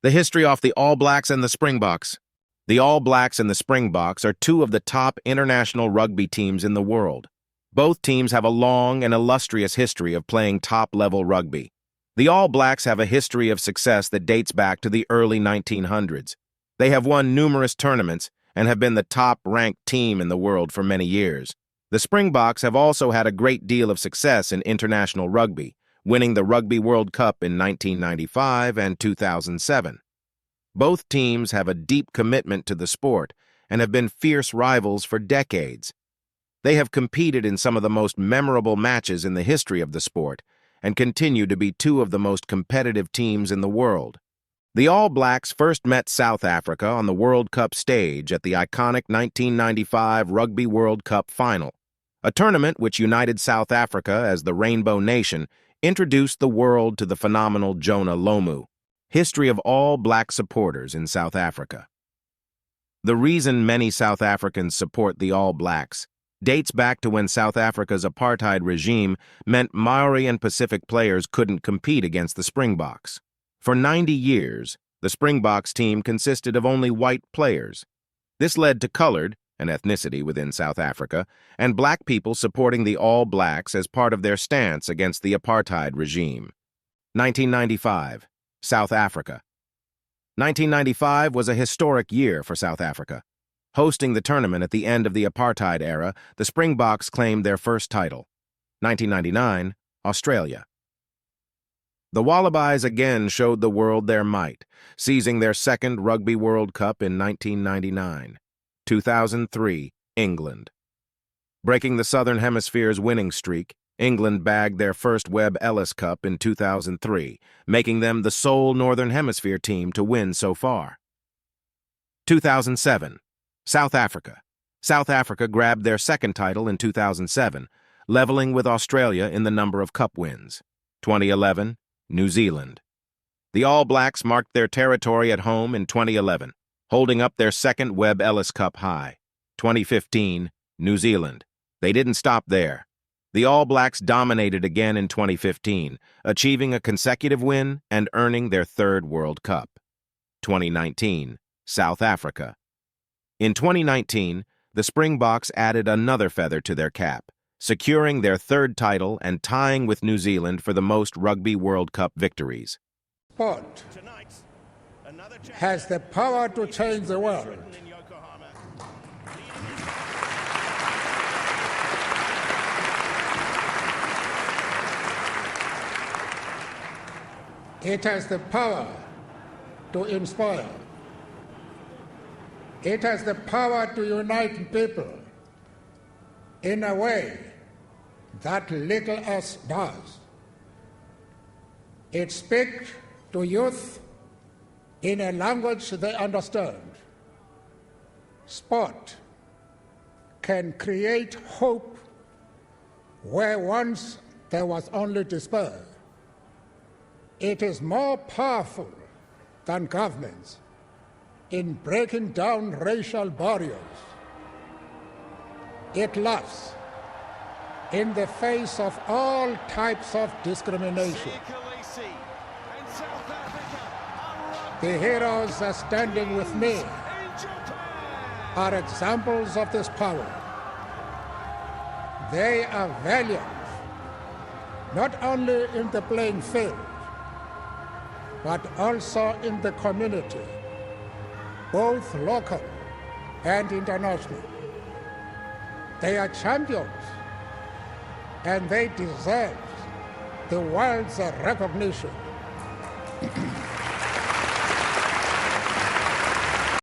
The history of the All Blacks and the Springboks. The All Blacks and the Springboks are two of the top international rugby teams in the world. Both teams have a long and illustrious history of playing top-level rugby. The All Blacks have a history of success that dates back to the early 1900s. They have won numerous tournaments and have been the top-ranked team in the world for many years. The Springboks have also had a great deal of success in international rugby, winning the Rugby World Cup in 1995 and 2007. Both teams have a deep commitment to the sport and have been fierce rivals for decades. They have competed in some of the most memorable matches in the history of the sport and continue to be two of the most competitive teams in the world. The All Blacks first met South Africa on the World Cup stage at the iconic 1995 Rugby World Cup final, a tournament which united South Africa as the Rainbow Nation, introduced the world to the phenomenal Jonah Lomu. History of All Black supporters in South Africa. The reason many South Africans support the All Blacks dates back to when South Africa's apartheid regime meant Maori and Pacific players couldn't compete against the Springboks. For 90 years, the Springboks team consisted of only white players. This led to colored, an ethnicity within South Africa, and black people supporting the All Blacks as part of their stance against the apartheid regime. 1995, South Africa. 1995 was a historic year for South Africa. Hosting the tournament at the end of the apartheid era, the Springboks claimed their first title. 1999, Australia. The Wallabies again showed the world their might, seizing their second Rugby World Cup in 1999. 2003, England. Breaking the Southern Hemisphere's winning streak, England bagged their first Webb Ellis Cup in 2003, making them the sole Northern Hemisphere team to win so far. 2007, South Africa. South Africa grabbed their second title in 2007, leveling with Australia in the number of cup wins. 2011, New Zealand. The All Blacks marked their territory at home in 2011, holding up their second Webb Ellis Cup high. 2015, New Zealand. They didn't stop there. The All Blacks dominated again in 2015, achieving a consecutive win and earning their third World Cup. 2019, South Africa. In 2019, the Springboks added another feather to their cap, securing their third title and tying with New Zealand for the most Rugby World Cup victories. Sport has the power to change the world. It has the power to inspire. It has the power to unite people in a way that little else does. It speaks to youth in a language they understand. Sport can create hope where once there was only despair. It is more powerful than governments in breaking down racial barriers. It laughs in the face of all types of discrimination. The heroes are standing with me are examples of this power. They are valiant, not only in the playing field, but also in the community, both local and international. They are champions, and they deserve the world's recognition.